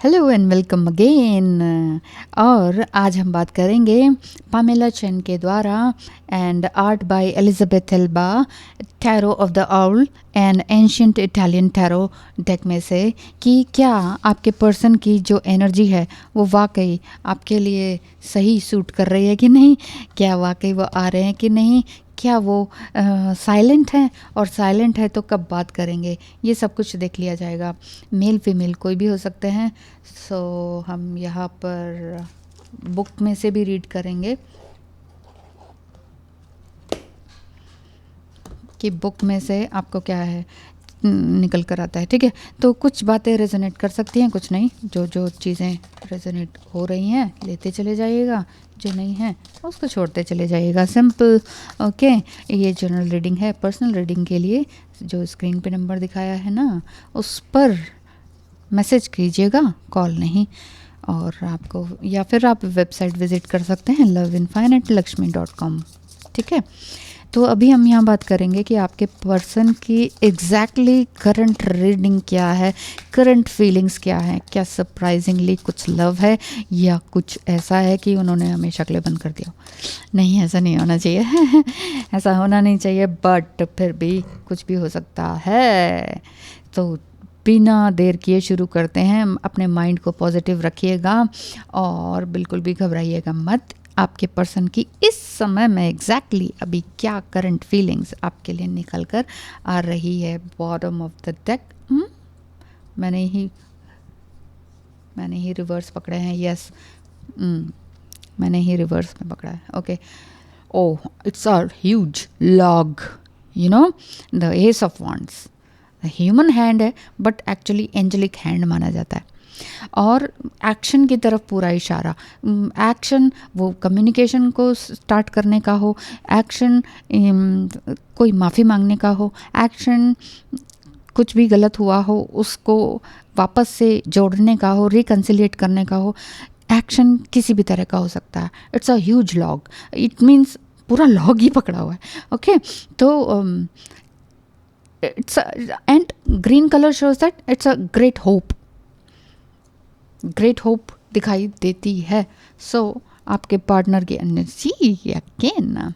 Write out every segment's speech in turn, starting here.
Hello and welcome again. और आज हम बात करेंगे पामेला चेन के द्वारा and art bye Elizabeth Elba, tarot of the owl and ancient Italian tarot deck में से कि क्या आपके पर्सन की जो एनर्जी है वो वाकई आपके लिए सही सूट कर रही है कि नहीं, क्या वाकई वो आ रहे हैं कि नहीं, क्या वो साइलेंट है, और साइलेंट है तो कब बात करेंगे, ये सब कुछ देख लिया जाएगा। मेल फीमेल कोई भी हो सकते हैं। सो हम यहाँ पर बुक में से भी रीड करेंगे कि बुक में से आपको क्या है निकल कर आता है। ठीक है, तो कुछ बातें रेजोनेट कर सकती हैं, कुछ नहीं। जो जो चीज़ें रेजोनेट हो रही हैं लेते चले जाइएगा, जो नहीं है उसको छोड़ते चले जाइएगा। सिंपल। ओके, ये जनरल रीडिंग है। पर्सनल रीडिंग के लिए जो स्क्रीन पे नंबर दिखाया है ना, उस पर मैसेज कीजिएगा, कॉल नहीं। और आपको या फिर आप वेबसाइट विज़िट कर सकते हैं lovinfinitelakshmi.com। ठीक है, तो अभी हम यहाँ बात करेंगे कि आपके पर्सन की एग्जैक्टली करंट रीडिंग क्या है, करंट फीलिंग्स क्या है। क्या सरप्राइजिंगली कुछ लव है या कुछ ऐसा है कि उन्होंने हमें शक्लें बंद कर दिया। नहीं, ऐसा नहीं होना चाहिए ऐसा होना नहीं चाहिए, बट फिर भी कुछ भी हो सकता है। तो बिना देर किए शुरू करते हैं। अपने माइंड को पॉजिटिव रखिएगा और बिल्कुल भी घबराइएगा मत। आपके पर्सन की इस समय में एग्जैक्टली अभी क्या करंट फीलिंग्स आपके लिए निकल कर आ रही है। Bottom of the deck. मैंने ही रिवर्स पकड़े हैं। यस, मैंने ही रिवर्स में पकड़ा है। Okay, oh, it's a huge log, you know, the S of wands. Human hand है बट एक्चुअली एंजेलिक हैंड माना जाता है। और एक्शन की तरफ पूरा इशारा। एक्शन वो कम्युनिकेशन को स्टार्ट करने का हो, एक्शन कोई माफ़ी मांगने का हो, एक्शन कुछ भी गलत हुआ हो उसको वापस से जोड़ने का हो, रिकन्सिलिएट करने का हो। एक्शन किसी भी तरह का हो सकता है। It's a huge log. It means पूरा लॉग ही पकड़ा हुआ है। ओके, तो and green colour shows that it's a great hope. Great hope दिखाई देती है। सो आपके पार्टनर की एनर्जी अगेन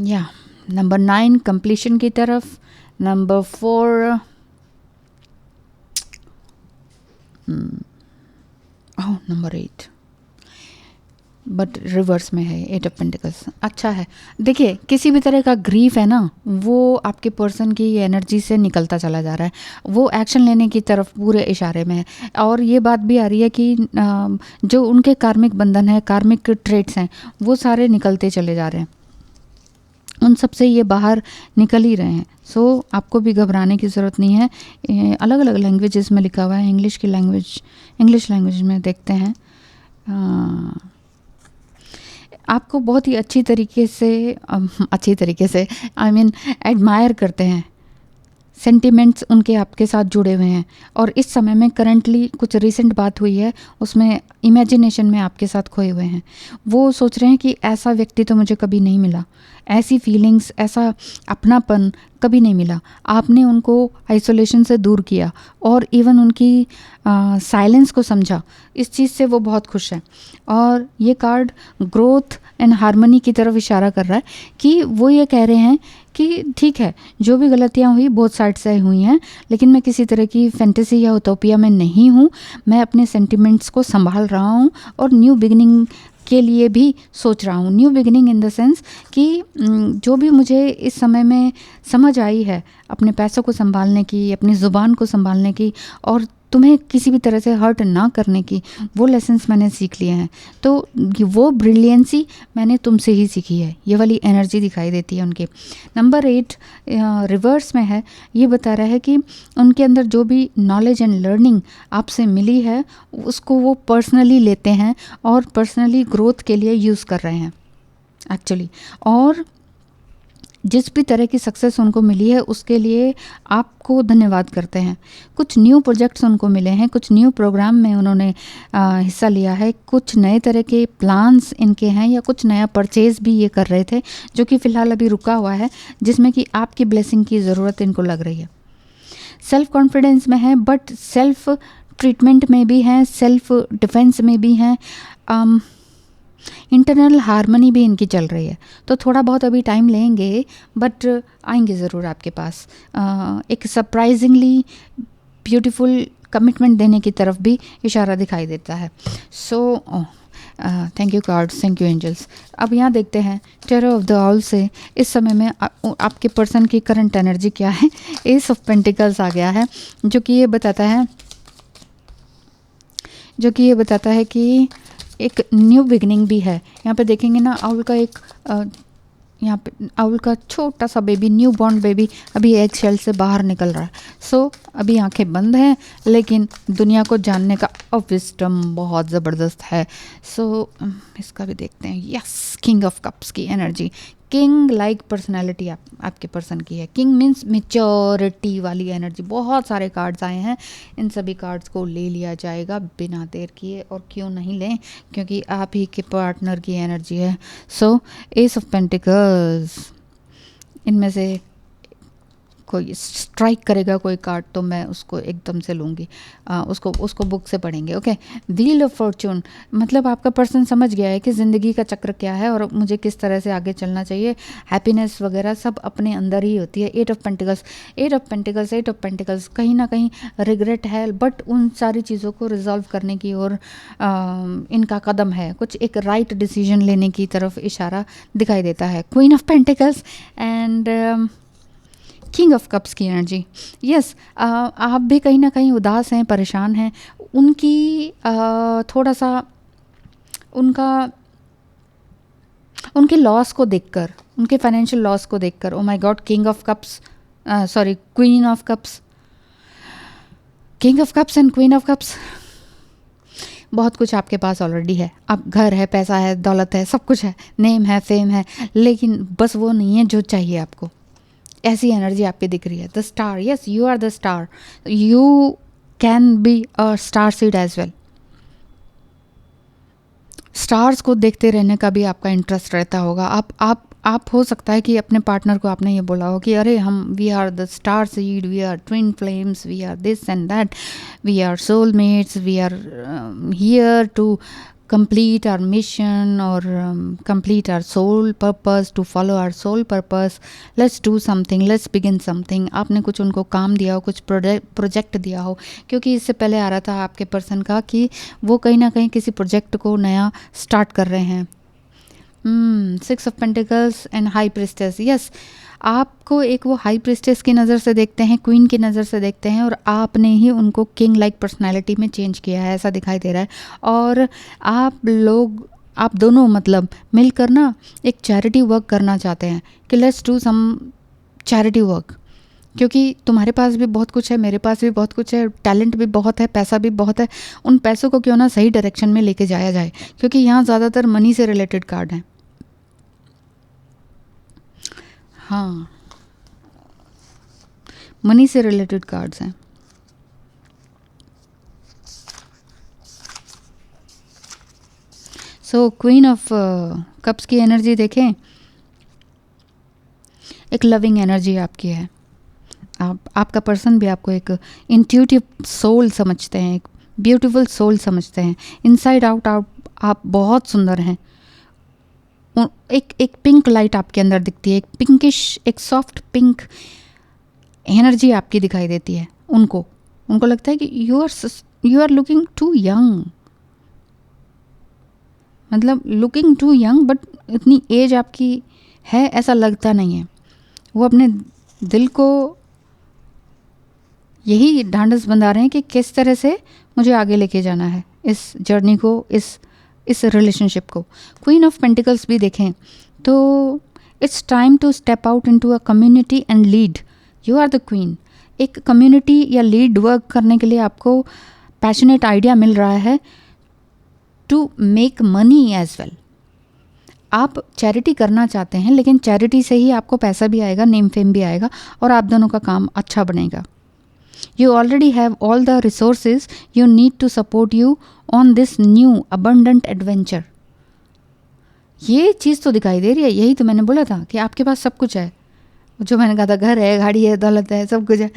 या नंबर 9 कंप्लीशन की तरफ, नंबर 4 नंबर 8 बट रिवर्स में है, 8 ऑफ पेंटिकल्स। अच्छा है। देखिए, किसी भी तरह का ग्रीफ है ना, वो आपके पर्सन की एनर्जी से निकलता चला जा रहा है। वो एक्शन लेने की तरफ पूरे इशारे में है। और ये बात भी आ रही है कि जो उनके कार्मिक बंधन है, कार्मिक ट्रेट्स हैं, वो सारे निकलते चले जा रहे हैं। उन सब से ये बाहर निकल ही रहे हैं। सो आपको भी घबराने की ज़रूरत नहीं है। अलग अलग लैंग्वेजेस में लिखा हुआ है। इंग्लिश लैंग्वेज में देखते हैं। आपको बहुत ही अच्छी तरीके से आई मीन एडमायर करते हैं। सेंटिमेंट्स उनके आपके साथ जुड़े हुए हैं। और इस समय में करंटली कुछ रिसेंट बात हुई है, उसमें इमेजिनेशन में आपके साथ खोए हुए हैं। वो सोच रहे हैं कि ऐसा व्यक्ति तो मुझे कभी नहीं मिला, ऐसी फीलिंग्स, ऐसा अपनापन कभी नहीं मिला। आपने उनको आइसोलेशन से दूर किया और इवन उनकी साइलेंस को समझा। इस चीज़ से वो बहुत खुश है। और ये कार्ड ग्रोथ एंड हार्मनी की तरफ इशारा कर रहा है कि वो ये कह रहे हैं कि ठीक है, जो भी गलतियाँ हुई बोथ साइड से हुई हैं, लेकिन मैं किसी तरह की फैंटेसी या उटोपिया में नहीं हूँ। मैं अपने सेंटिमेंट्स को संभाल रहा हूँ और न्यू बिगिनिंग के लिए भी सोच रहा हूँ। New beginning in the sense कि जो भी मुझे इस समय में समझ आई है अपने पैसों को संभालने की, अपनी ज़ुबान को संभालने की, और तुम्हें किसी भी तरह से हर्ट ना करने की, वो लेसन्स मैंने सीख लिए हैं। तो वो ब्रिलियंसी मैंने तुमसे ही सीखी है। ये वाली एनर्जी दिखाई देती है उनके। नंबर 8 रिवर्स में है। ये बता रहा है कि उनके अंदर जो भी नॉलेज एंड लर्निंग आपसे मिली है उसको वो पर्सनली लेते हैं और पर्सनली ग्रोथ के लिए यूज़ कर रहे हैं एक्चुअली। और जिस भी तरह की सक्सेस उनको मिली है उसके लिए आपको धन्यवाद करते हैं। कुछ न्यू प्रोजेक्ट्स उनको मिले हैं, कुछ न्यू प्रोग्राम में उन्होंने हिस्सा लिया है, कुछ नए तरह के प्लान्स इनके हैं, या कुछ नया परचेज़ भी ये कर रहे थे जो कि फ़िलहाल अभी रुका हुआ है, जिसमें कि आपकी ब्लेसिंग की ज़रूरत इनको लग रही है। सेल्फ कॉन्फिडेंस में हैं बट सेल्फ ट्रीटमेंट में भी हैं, सेल्फ डिफेंस में भी हैं, इंटरनल हार्मनी भी इनकी चल रही है। तो थोड़ा बहुत अभी टाइम लेंगे बट आएंगे ज़रूर आपके पास। एक सरप्राइजिंगली ब्यूटीफुल कमिटमेंट देने की तरफ भी इशारा दिखाई देता है। So thank you cards, thank you angels. अब यहाँ देखते हैं टेरर ऑफ द ऑल से इस समय में आपके पर्सन की करंट एनर्जी क्या है। एस ऑफ पेंटिकल्स आ गया है जो कि ये बताता है कि एक न्यू बिगनिंग भी है। यहाँ पे देखेंगे ना, आउल का एक यहाँ पे आउल का छोटा सा बेबी, न्यू बॉर्न बेबी अभी एग शेल से बाहर निकल रहा है। सो अभी आंखें बंद हैं लेकिन दुनिया को जानने का विजडम बहुत ज़बरदस्त है। सो इसका भी देखते हैं। यस, किंग ऑफ कप्स की एनर्जी, किंग लाइक पर्सनैलिटी आपके पर्सन की है। किंग मीन्स मेच्योरिटी वाली एनर्जी। बहुत सारे कार्ड्स आए हैं, इन सभी कार्ड्स को ले लिया जाएगा बिना देर किए। और क्यों नहीं लें, क्योंकि आप ही के पार्टनर की एनर्जी है। सो एस ऑफ पेंटिकल्स, इनमें से कोई स्ट्राइक करेगा कोई कार्ड तो मैं उसको एकदम से लूँगी, उसको बुक से पढ़ेंगे। ओके, व्हील ऑफ फॉर्चून, मतलब आपका पर्सन समझ गया है कि ज़िंदगी का चक्र क्या है और मुझे किस तरह से आगे चलना चाहिए। हैप्पीनेस वगैरह सब अपने अंदर ही होती है। एट ऑफ पेंटिकल्स कहीं ना कहीं रिग्रेट है बट उन सारी चीज़ों को रिजॉल्व करने की ओर इनका कदम है। कुछ एक राइट डिसीजन लेने की तरफ इशारा दिखाई देता है। Queen of pentacles and king of cups की एनर्जी। यस, आप भी कहीं ना कहीं उदास हैं, परेशान हैं। उनकी थोड़ा सा उनके लॉस को देखकर, उनके फाइनेंशियल लॉस को देखकर, oh my God, queen of cups and queen of cups. बहुत कुछ आपके पास ऑलरेडी है, आप घर है, पैसा है, दौलत है, सब कुछ है, नेम है, फेम है, लेकिन बस वो नहीं है जो चाहिए आपको। ऐसी एनर्जी आपकी दिख रही है। The star, yes, you are the star, you can be a star seed as well. Stars को देखते रहने का भी आपका इंटरेस्ट रहता होगा। आप हो सकता है कि अपने पार्टनर को आपने ये बोला हो कि अरे we are the star seed, we are twin flames, we are this and that, we are soulmates, we are here to complete our mission or complete our soul purpose, to follow our soul purpose, let's do something, let's begin something। आपने कुछ उनको काम दिया हो, कुछ project दिया हो, क्योंकि इससे पहले आ रहा था आपके पर्सन का कि वो कहीं ना कहीं किसी प्रोजेक्ट को नया स्टार्ट कर रहे हैं। Six of pentacles and high priestess. Yes, आपको एक वो हाई प्रिस्टेस की नज़र से देखते हैं, क्वीन की नज़र से देखते हैं और आपने ही उनको किंग लाइक पर्सनालिटी में चेंज किया है, ऐसा दिखाई दे रहा है। और आप दोनों मतलब मिलकर ना एक चैरिटी वर्क करना चाहते हैं कि let's do some charity work, क्योंकि तुम्हारे पास भी बहुत कुछ है, मेरे पास भी बहुत कुछ है, टैलेंट भी बहुत है, पैसा भी बहुत है। उन पैसों को क्यों ना सही डायरेक्शन में लेके जाया जाए, क्योंकि यहाँ ज़्यादातर मनी से रिलेटेड कार्ड हैं। हाँ, मनी से रिलेटेड कार्ड्स हैं। सो क्वीन ऑफ कप्स की एनर्जी देखें, एक लविंग एनर्जी आपकी है। आपका पर्सन भी आपको एक इंट्यूटिव सोल समझते हैं, एक ब्यूटीफुल सोल समझते हैं। इनसाइड आउट आप बहुत सुंदर हैं। एक पिंक लाइट आपके अंदर दिखती है, एक पिंकिश, एक सॉफ्ट पिंक एनर्जी आपकी दिखाई देती है। उनको लगता है कि you are looking too young, मतलब लुकिंग टू यंग, बट इतनी एज आपकी है ऐसा लगता नहीं है। वो अपने दिल को यही ढांढस बंधा रहे हैं कि किस तरह से मुझे आगे लेके जाना है इस जर्नी को, इस रिलेशनशिप को। क्वीन ऑफ पेंटिकल्स भी देखें तो it's time to step out into a community and lead. You are the queen. एक कम्युनिटी या लीड वर्क करने के लिए आपको पैशनेट आइडिया मिल रहा है to make money as well. आप चैरिटी करना चाहते हैं, लेकिन चैरिटी से ही आपको पैसा भी आएगा, नेम फेम भी आएगा और आप दोनों का काम अच्छा बनेगा। You already have all the resources you need to support you on this new abundant adventure। ये चीज़ तो दिखाई दे रही है, यही तो मैंने बोला था कि आपके पास सब कुछ है। जो मैंने कहा था घर है, गाड़ी है, दौलत है, सब कुछ है,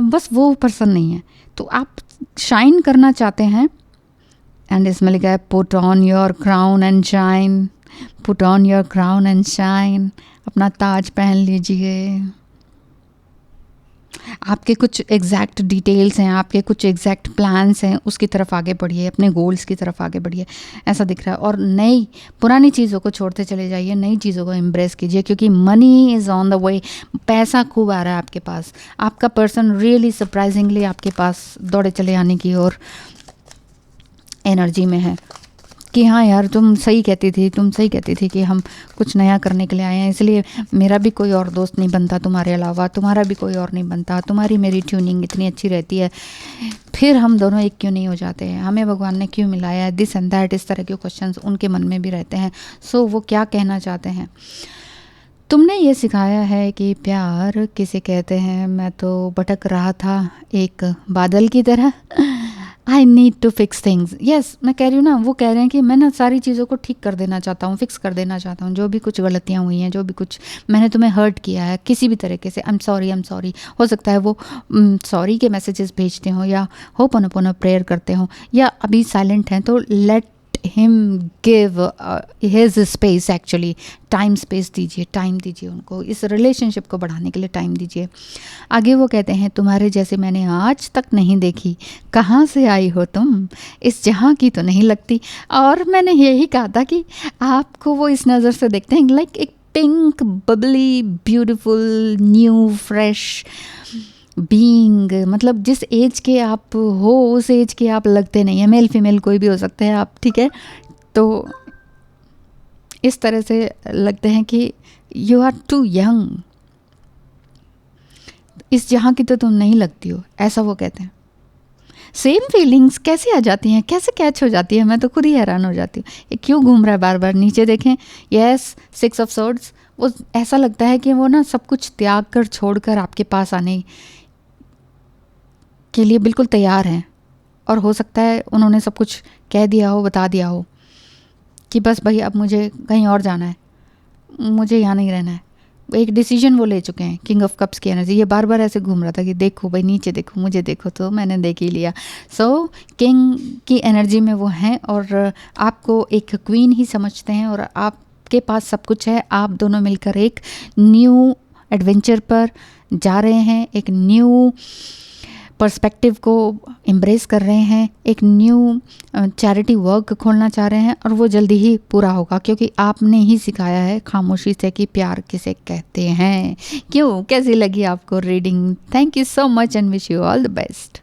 बस वो पर्सन नहीं है। तो आप शाइन करना चाहते हैं, एंड इसमें लिखा है put on your crown and shine, put on your crown and shine, अपना ताज पहन लीजिए। आपके कुछ एग्जैक्ट डिटेल्स हैं, आपके कुछ एग्जैक्ट प्लान्स हैं, उसकी तरफ आगे बढ़िए, अपने गोल्स की तरफ आगे बढ़िए, ऐसा दिख रहा है। और नई पुरानी चीज़ों को छोड़ते चले जाइए, नई चीज़ों को एम्ब्रेस कीजिए, क्योंकि money is on the way, पैसा खूब आ रहा है आपके पास। आपका पर्सन रियली सरप्राइजिंगली आपके पास दौड़े चले आने की और एनर्जी में है कि हाँ यार तुम सही कहती थी कि हम कुछ नया करने के लिए आए हैं, इसलिए मेरा भी कोई और दोस्त नहीं बनता तुम्हारे अलावा, तुम्हारा भी कोई और नहीं बनता, तुम्हारी मेरी ट्यूनिंग इतनी अच्छी रहती है, फिर हम दोनों एक क्यों नहीं हो जाते हैं, हमें भगवान ने क्यों मिलाया है, दिस एंड दैट, इस तरह के क्वेश्चंस उनके मन में भी रहते हैं। सो वो क्या कहना चाहते हैं, तुमने ये सिखाया है कि प्यार किसे कहते हैं, मैं तो भटक रहा था एक बादल की तरह, I need to fix things. Yes, मैं कह रही हूँ ना, वो कह रहे हैं कि मैं ना सारी चीज़ों को ठीक कर देना चाहता हूँ, फिक्स कर देना चाहता हूँ, जो भी कुछ गलतियाँ हुई हैं, जो भी कुछ मैंने तुम्हें हर्ट किया है किसी भी तरीके से, आई एम सॉरी। हो सकता है वो सॉरी के मैसेजेस भेजते हो, या होपनोपोनो प्रेयर करते हो, या अभी साइलेंट हैं तो let him give his space, actually time space दीजिए, टाइम दीजिए उनको, इस रिलेशनशिप को बढ़ाने के लिए टाइम दीजिए। आगे वो कहते हैं तुम्हारे जैसे मैंने आज तक नहीं देखी, कहाँ से आई हो तुम, इस जहाँ की तो नहीं लगती। और मैंने यही कहा था कि आपको वो इस नज़र से देखते हैं लाइक एक pink Babli beautiful new fresh being, मतलब जिस एज के आप हो उस एज के आप लगते नहीं है, मेल फीमेल कोई भी हो सकते हैं आप, ठीक है। तो इस तरह से लगते हैं कि यू आर टू यंग, इस जहाँ की तो तुम नहीं लगती हो, ऐसा वो कहते हैं। सेम फीलिंग्स कैसे आ जाती हैं, कैसे कैच हो जाती है, मैं तो खुद ही हैरान हो जाती हूँ, ये क्यों घूम रहा है बार बार। नीचे देखें, यस 6 ऑफ स्वॉर्ड्स, वो ऐसा लगता है कि वो ना सब कुछ त्याग कर छोड़ कर आपके पास आने के लिए बिल्कुल तैयार हैं। और हो सकता है उन्होंने सब कुछ कह दिया हो, बता दिया हो कि बस भाई अब मुझे कहीं और जाना है, मुझे यहाँ नहीं रहना है। एक डिसीजन वो ले चुके हैं। किंग ऑफ कप्स की एनर्जी, ये बार बार ऐसे घूम रहा था कि देखो भाई नीचे देखो, मुझे देखो, तो मैंने देख ही लिया। सो किंग की एनर्जी में वो हैं और आपको एक क्वीन ही समझते हैं और आपके पास सब कुछ है। आप दोनों मिलकर एक न्यू एडवेंचर पर जा रहे हैं, एक न्यू पर्सपेक्टिव को एम्ब्रेस कर रहे हैं, एक न्यू चैरिटी वर्क खोलना चाह रहे हैं और वो जल्दी ही पूरा होगा, क्योंकि आपने ही सिखाया है खामोशी से कि प्यार किसे कहते हैं। क्यों, कैसी लगी आपको reading? Thank you so much and wish you all the best.